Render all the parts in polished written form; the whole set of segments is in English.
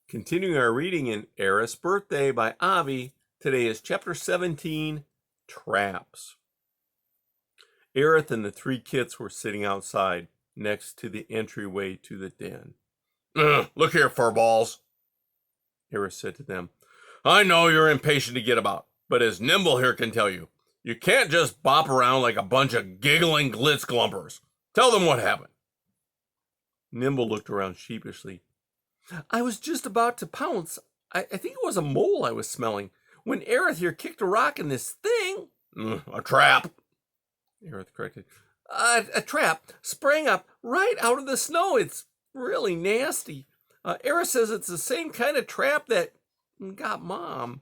Continuing our reading in Ereth's Birthday by Avi, today is chapter 17, Traps. Ereth and the three kits were sitting outside, next to the entryway to the den. Look here, furballs, Ereth said to them. I know you're impatient to get about, but as Nimble here can tell you, you can't just bop around like a bunch of giggling glitz glumpers. Tell them what happened. Nimble looked around sheepishly. I was just about to pounce. I think it was a mole I was smelling, when Ereth here kicked a rock in this thing. A trap, Ereth corrected. A trap sprang up right out of the snow. It's really nasty. Ereth says it's the same kind of trap that got Mom.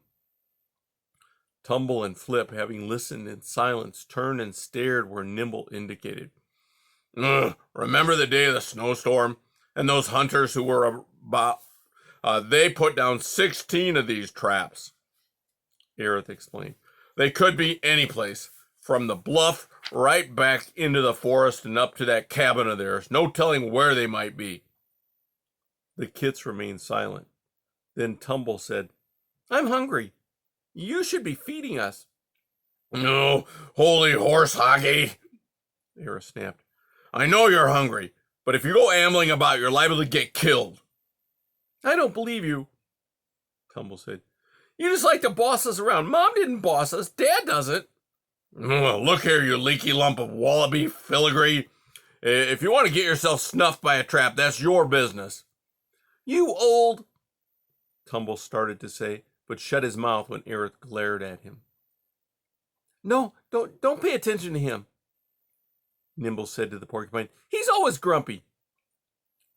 Tumble and Flip, having listened in silence, turned and stared where Nimble indicated. Remember the day of the snowstorm? And those hunters who were about, they put down 16 of these traps. Ereth explained. They could be any place, from the bluff right back into the forest and up to that cabin of theirs. No telling where they might be. The kits remained silent. Then Tumble said, I'm hungry. You should be feeding us. No, holy horse hockey, Ereth snapped. I know you're hungry, but if you go ambling about, you're liable to get killed. I don't believe you, Tumble said. You just like to boss us around. Mom didn't boss us. Dad doesn't. Well, look here, you leaky lump of wallaby filigree. If you want to get yourself snuffed by a trap, that's your business. You old, Tumble started to say, but shut his mouth when Ereth glared at him. No, don't pay attention to him, Nimble said to the porcupine. He's always grumpy.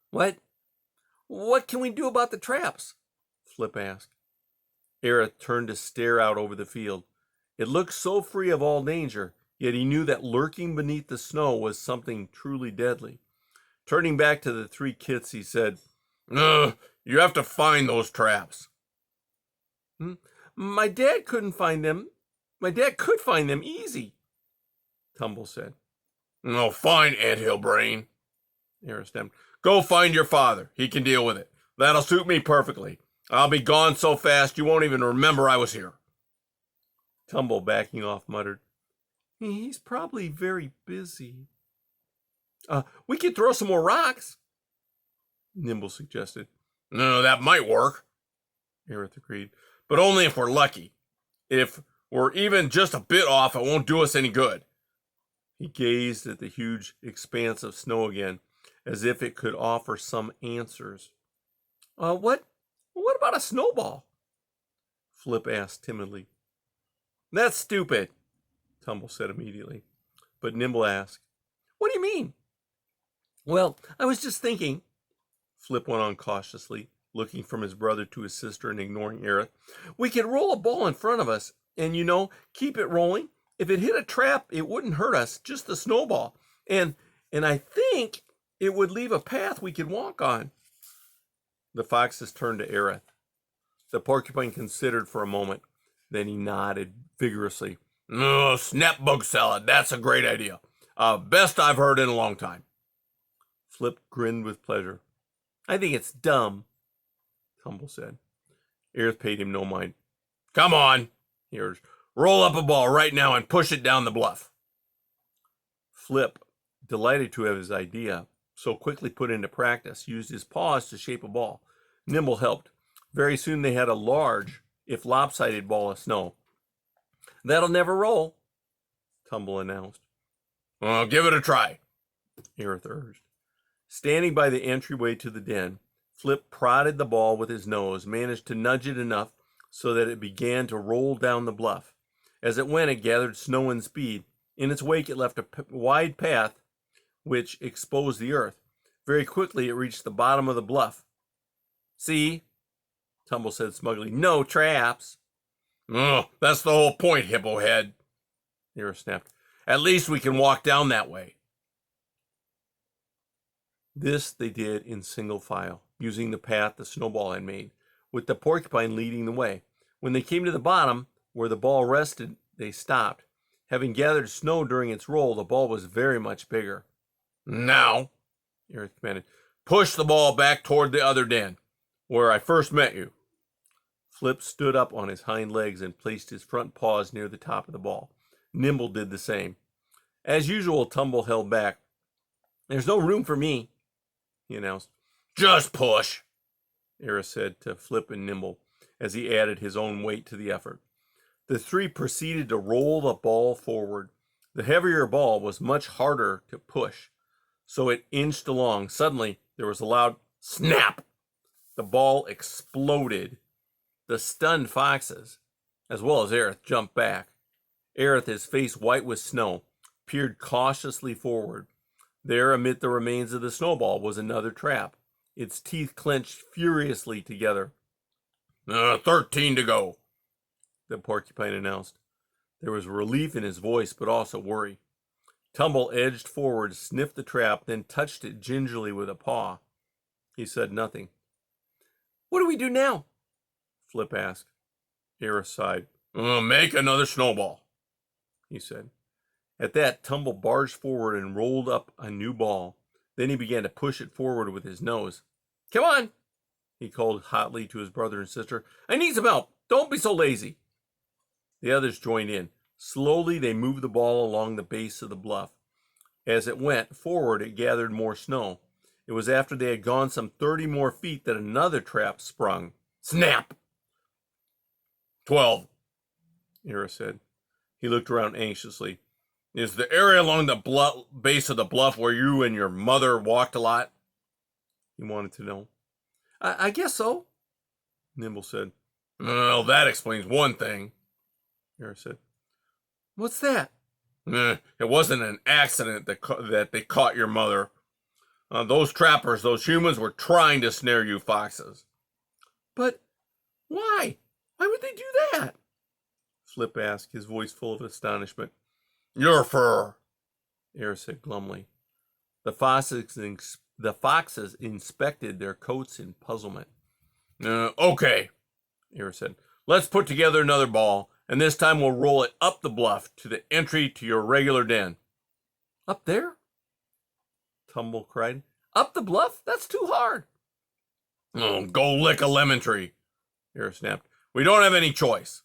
What can we do about the traps? Flip asked. Ereth turned to stare out over the field. It looked so free of all danger, yet he knew that lurking beneath the snow was something truly deadly. Turning back to the three kits, he said, You have to find those traps. My dad couldn't find them. My dad could find them easy, Tumble said. Oh, fine, anthill brain, Ereth snapped. Go find your father. He can deal with it. That'll suit me perfectly. I'll be gone so fast you won't even remember I was here. Tumble, backing off, muttered, He's probably very busy. We could throw some more rocks, Nimble suggested. No, that might work, Ereth agreed. But only if we're lucky. If we're even just a bit off, it won't do us any good. He gazed at the huge expanse of snow again, as if it could offer some answers. What about a snowball? Flip asked timidly. That's stupid, Tumble said immediately. But Nimble asked, What do you mean? Well, I was just thinking, Flip went on cautiously, looking from his brother to his sister and ignoring Ereth. We could roll a ball in front of us and, keep it rolling. If it hit a trap, it wouldn't hurt us, just the snowball. And I think it would leave a path we could walk on. The foxes turned to Ereth. The porcupine considered for a moment. Then he nodded vigorously. Snap bug salad. That's a great idea. Best I've heard in a long time. Flip grinned with pleasure. I think it's dumb, Tumble said. Ereth paid him no mind. Come on, he urged. Roll up a ball right now and push it down the bluff. Flip, delighted to have his idea so quickly put into practice, used his paws to shape a ball. Nimble helped. Very soon they had a large, if lopsided, ball of snow. That'll never roll, Tumble announced. Well, give it a try, Ereth urged. Standing by the entryway to the den, Flip prodded the ball with his nose, managed to nudge it enough so that it began to roll down the bluff. As it went, it gathered snow and speed. In its wake, it left a wide path which exposed the earth. Very quickly, it reached the bottom of the bluff. See? Tumble said smugly. No traps. That's the whole point, hippo head, Ereth snapped. At least we can walk down that way. This they did in single file, using the path the snowball had made, with the porcupine leading the way. When they came to the bottom, where the ball rested, they stopped. Having gathered snow during its roll, the ball was very much bigger. Now, Ereth commanded, push the ball back toward the other den. where I first met you. Flip stood up on his hind legs and placed his front paws near the top of the ball. Nimble did the same. As usual, Tumble held back. "There's no room for me," he announced. "Just push," Ereth said to Flip and Nimble as he added his own weight to the effort. The three proceeded to roll the ball forward. The heavier ball was much harder to push, so it inched along. Suddenly, there was a loud snap. The ball exploded. The stunned foxes, as well as Ereth, jumped back. Ereth, his face white with snow, peered cautiously forward. There, amid the remains of the snowball, was another trap. Its teeth clenched furiously together. 13 to go," the porcupine announced. There was relief in his voice, but also worry. Tumble edged forward, sniffed the trap, then touched it gingerly with a paw. He said nothing. "What do we do now?" Flip asked. Ereth sighed. "Make another snowball," he said. At that, Tumble barged forward and rolled up a new ball. Then he began to push it forward with his nose. "Come on," he called hotly to his brother and sister. "I need some help. Don't be so lazy." The others joined in. Slowly, they moved the ball along the base of the bluff. As it went forward, it gathered more snow. It was after they had gone some 30 more feet that another trap sprung. Snap! 12. Ereth said. He looked around anxiously. "Is the area along the base of the bluff where you and your mother walked a lot?" He wanted to know. I guess so, Nimble said. "Well, that explains one thing," Ereth said. "What's that?" It wasn't an accident that they caught your mother. Those trappers, those humans, were trying to snare you foxes." "But why? Why would they do that?" Flip asked, his voice full of astonishment. "Your fur," Ereth said glumly. The foxes inspected their coats in puzzlement. "Okay," Ereth said. "Let's put together another ball, and this time we'll roll it up the bluff to the entry to your regular den." "Up there?" Tumble cried. "Up the bluff? That's too hard." "Go lick a lemon tree," Ereth snapped. "We don't have any choice."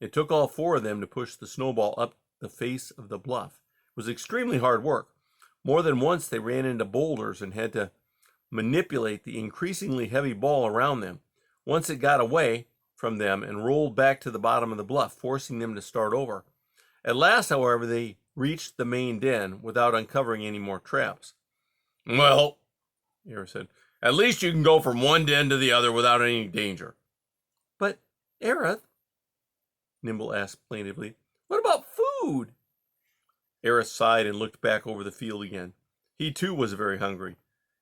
It took all four of them to push the snowball up the face of the bluff. It was extremely hard work. More than once they ran into boulders and had to manipulate the increasingly heavy ball around them. Once it got away from them and rolled back to the bottom of the bluff, forcing them to start over. At last, however, they reached the main den without uncovering any more traps. "Well," Ereth said, "at least you can go from one den to the other without any danger." "But, Ereth," Nimble asked plaintively, "what about food?" Ereth sighed and looked back over the field again. He too was very hungry.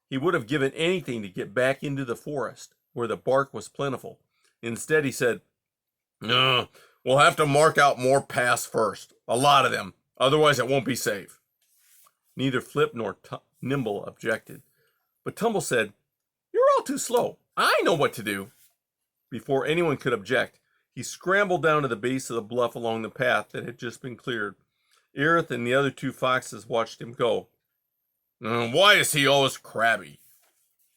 He would have given anything to get back into the forest, where the bark was plentiful. Instead, he said, "We'll have to mark out more paths first. A lot of them. Otherwise, it won't be safe." Neither Flip nor Nimble objected. But Tumble said, "You're all too slow. I know what to do." Before anyone could object, he scrambled down to the base of the bluff along the path that had just been cleared. Ereth and the other two foxes watched him go. "Why is he always crabby?"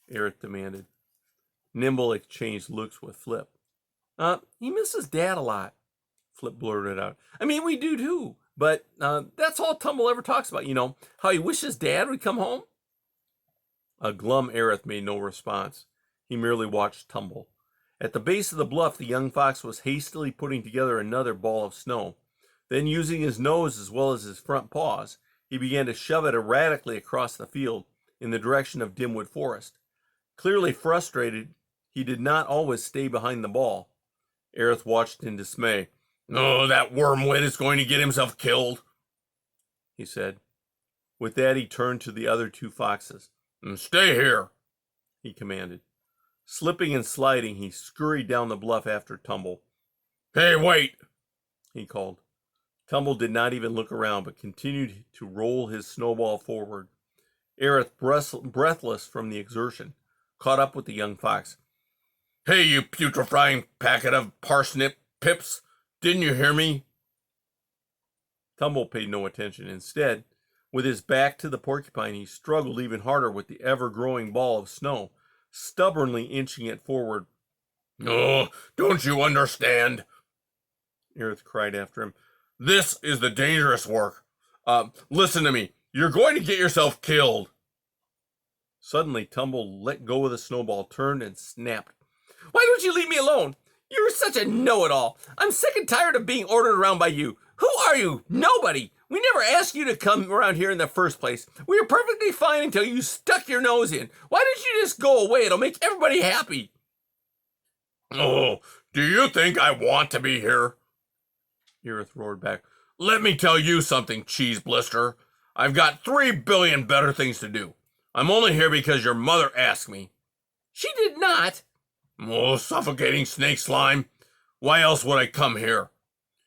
Ereth demanded. Nimble exchanged looks with Flip. He misses Dad a lot," Flip blurted out. "I mean, we do too, but that's all Tumble ever talks about, how he wishes Dad would come home." A glum Ereth made no response. He merely watched Tumble. At the base of the bluff, the young fox was hastily putting together another ball of snow. Then, using his nose as well as his front paws, he began to shove it erratically across the field in the direction of Dimwood Forest. Clearly frustrated, he did not always stay behind the ball. Ereth watched in dismay. That wormwit is going to get himself killed," he said. With that, he turned to the other two foxes. "Stay here," he commanded. Slipping and sliding, he scurried down the bluff after Tumble. "Hey, wait," he called. Tumble did not even look around, but continued to roll his snowball forward. Ereth, breathless from the exertion, caught up with the young fox. "Hey, you putrefying packet of parsnip pips, didn't you hear me?" Tumble paid no attention. Instead, with his back to the porcupine, he struggled even harder with the ever-growing ball of snow. stubbornly inching it forward. Oh, don't you understand? Ereth cried after him. This is the dangerous work. Listen to me. You're going to get yourself killed. Suddenly, Tumble let go of the snowball, turned, and snapped. Why don't you leave me alone? You're such a know-it-all. I'm sick and tired of being ordered around by you. Who are you? Nobody. We never asked you to come around here in the first place. We were perfectly fine until you stuck your nose in. Why don't you just go away? It'll make everybody happy. Oh, do you think I want to be here? Ereth roared back. Let me tell you something, Cheese Blister. I've got 3 billion better things to do. I'm only here because your mother asked me. She did not. Oh, suffocating snake slime. Why else would I come here?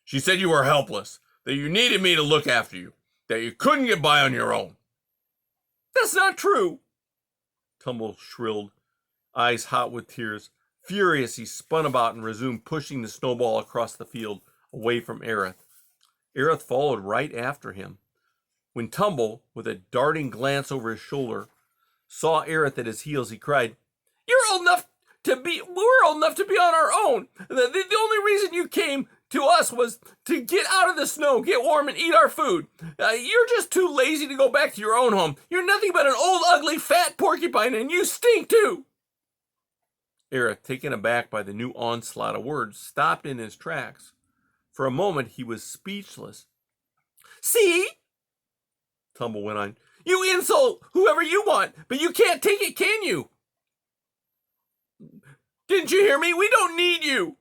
She said you were helpless, that you needed me to look after you, that you couldn't get by on your own. That's not true. Tumble shrilled, eyes hot with tears. Furious, he spun about and resumed pushing the snowball across the field, away from Ereth. Ereth followed right after him. When Tumble, with a darting glance over his shoulder, saw Ereth at his heels, he cried, We're old enough to be on our own. The only reason you came to us was to get out of the snow, get warm, and eat our food. You're just too lazy to go back to your own home. You're nothing but an old, ugly, fat porcupine, and you stink too. Ereth, taken aback by the new onslaught of words, stopped in his tracks. For a moment, he was speechless. See? Tumble went on. You insult whoever you want, but you can't take it, can you? Didn't you hear me? We don't need you.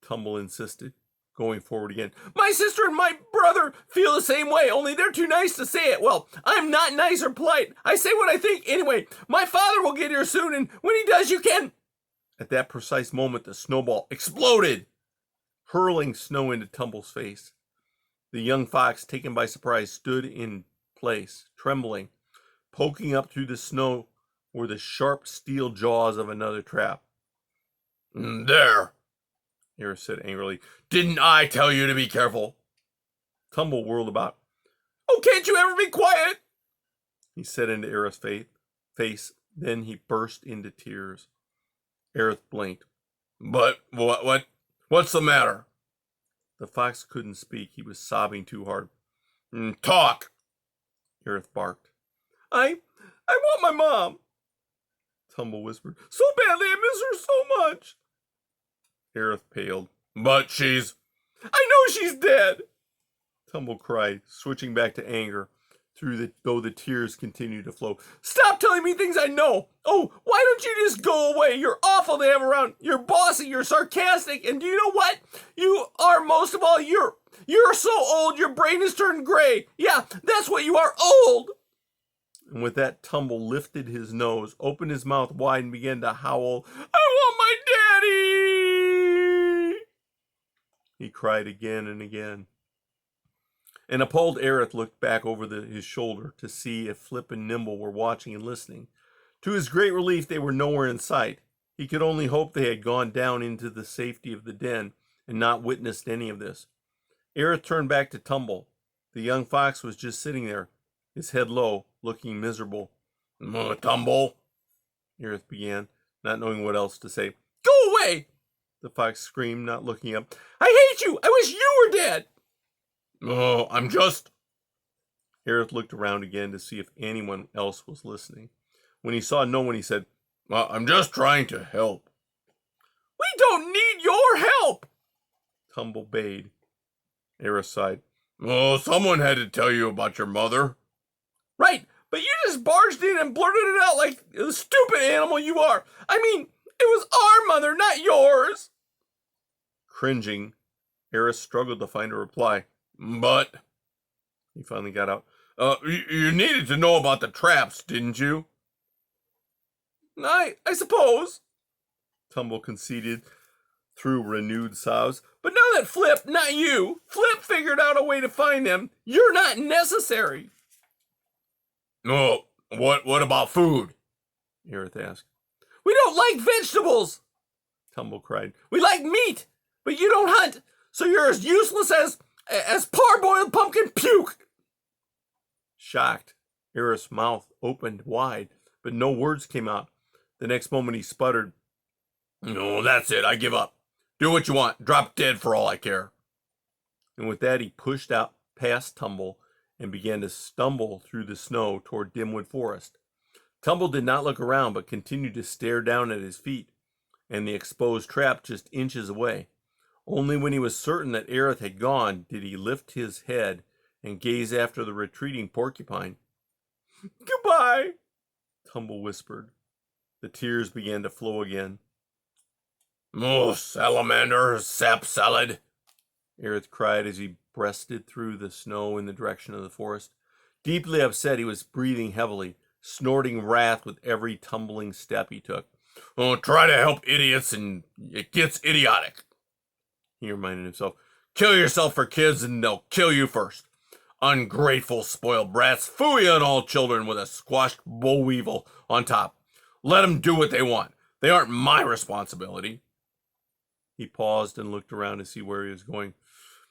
Tumble insisted, going forward again. My sister and my brother feel the same way, only they're too nice to say it. Well, I'm not nice or polite. I say what I think anyway. My father will get here soon, and when he does, you can... At that precise moment, the snowball exploded, hurling snow into Tumble's face. The young fox, taken by surprise, stood in place, trembling. Poking up through the snow were the sharp steel jaws of another trap. There, Ereth said angrily. Didn't I tell you to be careful? Tumble whirled about. Oh, can't you ever be quiet? He said into Ereth's face. Then he burst into tears. Ereth blinked. But what's the matter? The fox couldn't speak. He was sobbing too hard. Talk, Ereth barked. I want my mom. Tumble whispered. So badly, I miss her so much. Ereth paled. But she's... I know she's dead. Tumble cried, switching back to anger, though the tears continued to flow. Stop telling me things I know. Oh, why don't you just go away? You're awful to have around. You're bossy, you're sarcastic, and do you know what? You are most of all, you're so old your brain has turned gray. Yeah, that's what you are, old. And with that, Tumble lifted his nose, opened his mouth wide, and began to howl. I want my daddy! He cried again and again. An appalled Ereth looked back over his shoulder to see if Flip and Nimble were watching and listening. To his great relief, they were nowhere in sight. He could only hope they had gone down into the safety of the den and not witnessed any of this. Ereth turned back to Tumble. The young fox was just sitting there, his head low, looking miserable. Tumble, Ereth began, not knowing what else to say. Go away! The fox screamed, not looking up. I hate you! I wish you were dead! Oh, I'm just... Ereth looked around again to see if anyone else was listening. When he saw no one, he said, I'm just trying to help. We don't need your help! Tumble bayed. Ereth sighed. Oh, someone had to tell you about your mother. Right, but you just barged in and blurted it out like the stupid animal you are. I mean, it was our mother, not yours. Cringing, Ereth struggled to find a reply. But... He finally got out. You needed to know about the traps, didn't you? I suppose. Tumble conceded through renewed sobs. But now that Flip, not you, Flip figured out a way to find them, you're not necessary. Oh, what about food? Ereth asked. We don't like vegetables, Tumble cried. we like meat, but you don't hunt, so you're as useless as parboiled pumpkin puke. Shocked, Ereth's mouth opened wide, but no words came out. The next moment he sputtered, "No, that's it. I give up. Do what you want. Drop dead for all I care." and with that he pushed out past Tumble and began to stumble through the snow toward Dimwood Forest. Tumble did not look around, but continued to stare down at his feet and the exposed trap just inches away. Only when he was certain that Ereth had gone did he lift his head and gaze after the retreating porcupine. "Goodbye," Tumble whispered. The tears began to flow again. "Oh, salamander, sap salad," Ereth cried as he breasted through the snow in the direction of the forest. Deeply upset, he was breathing heavily, snorting wrath with every tumbling step he took. "Oh, try to help idiots and it gets idiotic," he reminded himself. "Kill yourself for kids and they'll kill you first. Ungrateful, spoiled brats, phooey on all children with a squashed boll weevil on top. Let them do what they want. They aren't my responsibility." He paused and looked around to see where he was going.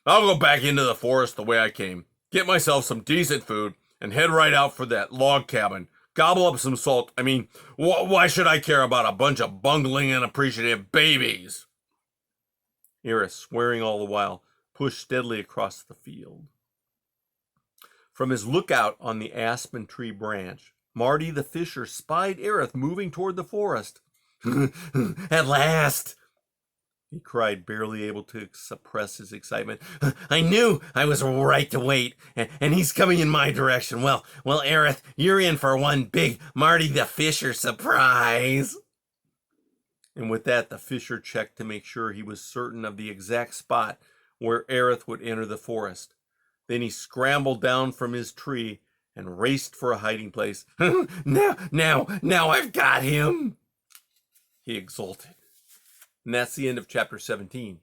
"I'll go back into the forest the way I came, get myself some decent food, and head right out for that log cabin. Gobble up some salt. I mean, why should I care about a bunch of bungling and appreciative babies?" Ereth, swearing all the while, pushed steadily across the field. From his lookout on the aspen tree branch, Marty the fisher spied Ereth moving toward the forest. "At last!" he cried, barely able to suppress his excitement. "I knew I was right to wait, and he's coming in my direction. Well, Ereth, you're in for one big Marty the Fisher surprise." And with that, the fisher checked to make sure he was certain of the exact spot where Ereth would enter the forest. Then he scrambled down from his tree and raced for a hiding place. Now I've got him," he exulted. And that's the end of chapter 17.